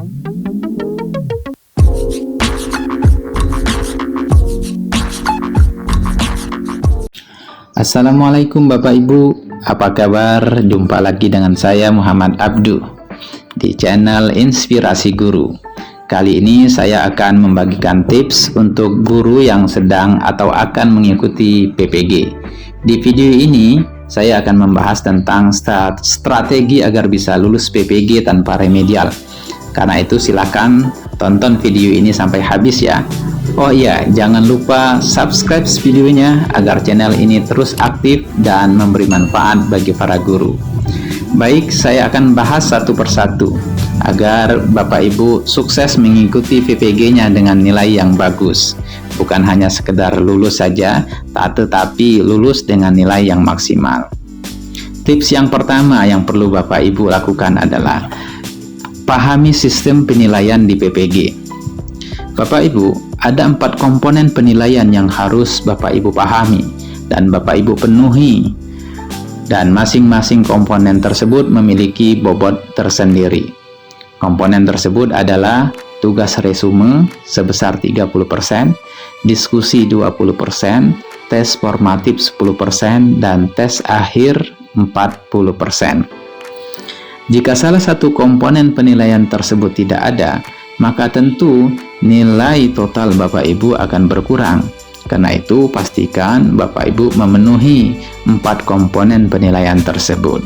Assalamualaikum Bapak Ibu, apa kabar? Jumpa lagi dengan saya Muhammad Abdu di channel Inspirasi Guru. Kali ini saya akan membagikan tips untuk guru yang sedang atau akan mengikuti PPG. Di video ini saya akan membahas tentang strategi agar bisa lulus PPG tanpa remedial. Karena itu silakan tonton video ini sampai habis ya. Oh iya, jangan lupa subscribe videonya agar channel ini terus aktif dan memberi manfaat bagi para guru. Baik, saya akan bahas satu persatu agar Bapak Ibu sukses mengikuti PPG-nya dengan nilai yang bagus. Bukan hanya sekedar lulus saja, tetapi lulus dengan nilai yang maksimal. Tips yang pertama yang perlu Bapak Ibu lakukan adalah pahami sistem penilaian di PPG. Bapak Ibu, ada 4 komponen penilaian yang harus Bapak Ibu pahami dan Bapak Ibu penuhi, dan masing-masing komponen tersebut memiliki bobot tersendiri. Komponen tersebut adalah tugas resume sebesar 30%, diskusi 20%, tes formatif 10%, dan tes akhir 40%. Jika salah satu komponen penilaian tersebut tidak ada, maka tentu nilai total Bapak Ibu akan berkurang. Karena itu, pastikan Bapak Ibu memenuhi 4 komponen penilaian tersebut.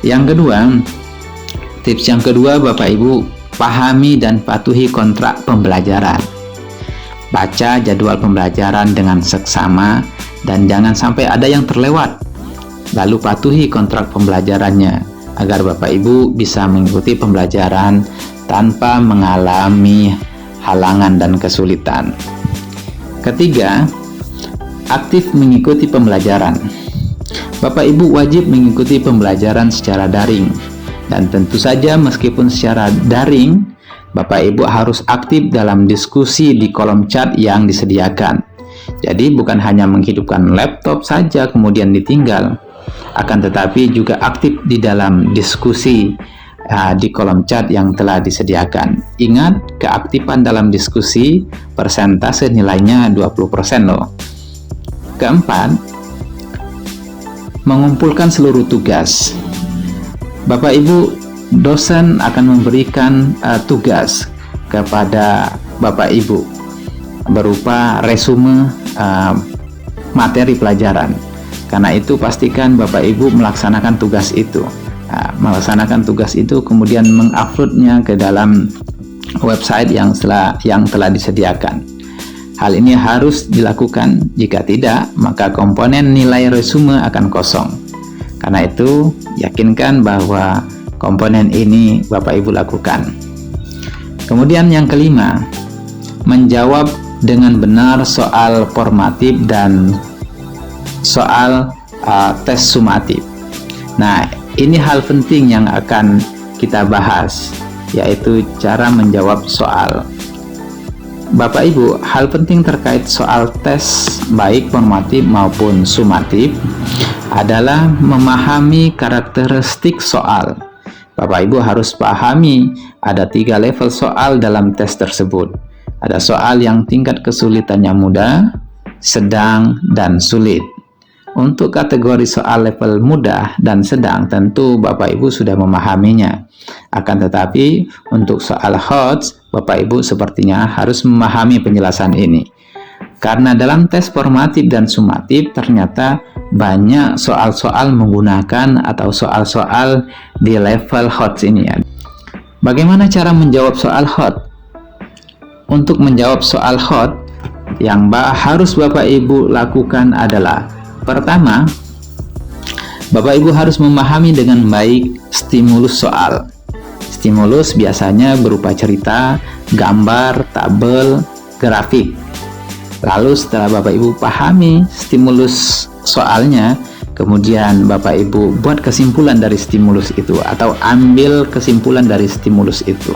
Yang kedua, tips yang kedua, Bapak Ibu pahami dan patuhi kontrak pembelajaran. Baca jadwal pembelajaran dengan seksama dan jangan sampai ada yang terlewat. Lalu patuhi kontrak pembelajarannya agar Bapak Ibu bisa mengikuti pembelajaran tanpa mengalami halangan dan kesulitan. Ketiga, aktif mengikuti pembelajaran. Bapak Ibu wajib mengikuti pembelajaran secara daring, dan tentu saja meskipun secara daring, Bapak Ibu harus aktif dalam diskusi di kolom chat yang disediakan. Jadi bukan hanya menghidupkan laptop saja kemudian ditinggal, akan tetapi juga aktif di dalam diskusi di kolom chat yang telah disediakan. Ingat, keaktifan dalam diskusi persentase nilainya 20% loh. Keempat, mengumpulkan seluruh tugas. Bapak Ibu, dosen akan memberikan tugas kepada Bapak Ibu berupa resume materi pelajaran. Karena itu pastikan Bapak Ibu melaksanakan tugas itu. Melaksanakan tugas itu kemudian menguploadnya ke dalam website yang telah disediakan. Hal ini harus dilakukan, jika tidak maka komponen nilai resume akan kosong. Karena itu yakinkan bahwa komponen ini Bapak Ibu lakukan. Kemudian yang kelima, menjawab dengan benar soal formatif dan soal tes sumatif. Nah, ini hal penting yang akan kita bahas, yaitu cara menjawab soal. Bapak Ibu, hal penting terkait soal tes baik formatif maupun sumatif adalah memahami karakteristik soal. Bapak Ibu harus pahami ada 3 level soal dalam tes tersebut. Ada soal yang tingkat kesulitannya mudah, sedang, dan sulit. Untuk kategori soal level mudah dan sedang tentu Bapak Ibu sudah memahaminya. Akan tetapi untuk soal HOTS, Bapak Ibu sepertinya harus memahami penjelasan ini. Karena dalam tes formatif dan sumatif ternyata banyak soal-soal menggunakan atau soal-soal di level HOTS ini ya. Bagaimana cara menjawab soal HOTS? Untuk menjawab soal HOTS, yang harus Bapak Ibu lakukan adalah pertama, Bapak Ibu harus memahami dengan baik stimulus soal. Stimulus biasanya berupa cerita, gambar, tabel, grafik. Lalu setelah Bapak Ibu pahami stimulus soalnya, kemudian Bapak Ibu buat kesimpulan dari stimulus itu atau ambil kesimpulan dari stimulus itu.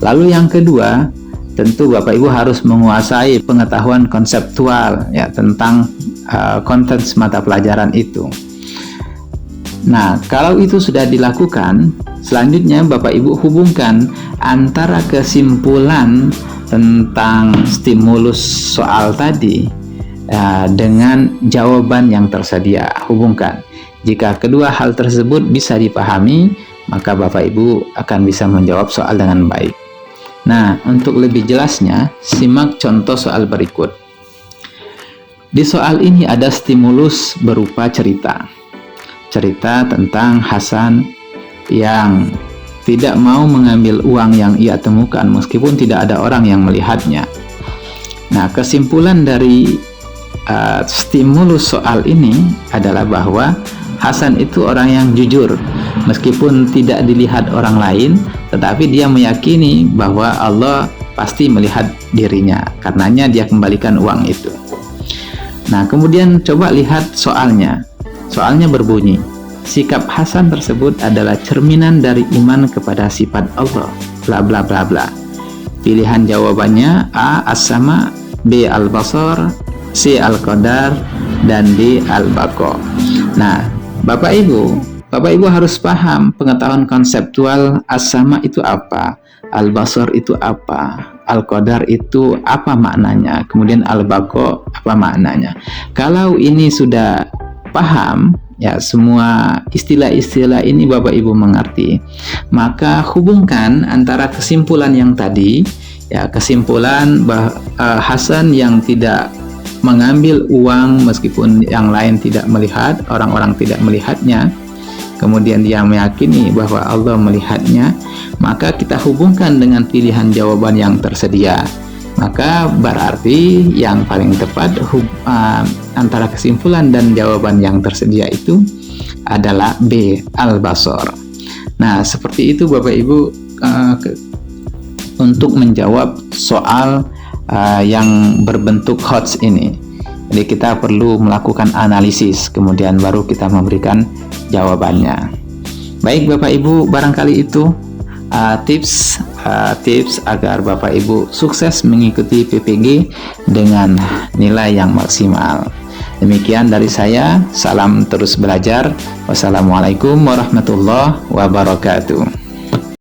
Lalu yang kedua, tentu Bapak Ibu harus menguasai pengetahuan konseptual ya tentang konten mata pelajaran itu. Nah, kalau itu sudah dilakukan, selanjutnya Bapak Ibu hubungkan antara kesimpulan tentang stimulus soal tadi dengan jawaban yang tersedia. Hubungkan. Jika kedua hal tersebut bisa dipahami, maka Bapak Ibu akan bisa menjawab soal dengan baik. Nah, untuk lebih jelasnya, simak contoh soal berikut. Di soal ini ada stimulus berupa cerita. Cerita tentang Hasan yang tidak mau mengambil uang yang ia temukan meskipun tidak ada orang yang melihatnya. Nah, kesimpulan dari stimulus soal ini adalah bahwa Hasan itu orang yang jujur meskipun tidak dilihat orang lain, tetapi dia meyakini bahwa Allah pasti melihat dirinya, karenanya dia kembalikan uang itu. Nah, kemudian coba lihat soalnya. Soalnya berbunyi, sikap Hasan tersebut adalah cerminan dari iman kepada sifat Allah, bla bla bla bla. Pilihan jawabannya A. As-Sama, B. Al-Basar, C. Al-Qadar, dan D. Al-Baqa. Nah, Bapak Ibu harus paham pengetahuan konseptual. As-Sama itu apa, Al-Basar itu apa, Al-Qadar itu apa maknanya, kemudian Al-Baqa apa maknanya. Kalau ini sudah paham, ya semua istilah-istilah ini Bapak Ibu mengerti, maka hubungkan antara kesimpulan yang tadi, ya kesimpulan Hasan yang tidak mengambil uang meskipun yang lain tidak melihat, orang-orang tidak melihatnya, kemudian dia meyakini bahwa Allah melihatnya, maka kita hubungkan dengan pilihan jawaban yang tersedia. Maka berarti yang paling tepat antara kesimpulan dan jawaban yang tersedia itu adalah B. Al-Basar. Nah, seperti itu Bapak Ibu untuk menjawab soal yang berbentuk HOTS ini. Jadi kita perlu melakukan analisis, kemudian baru kita memberikan jawabannya. Baik Bapak Ibu, barangkali itu tips agar Bapak Ibu sukses mengikuti PPG dengan nilai yang maksimal. Demikian dari saya, salam terus belajar. Wassalamualaikum warahmatullahi wabarakatuh.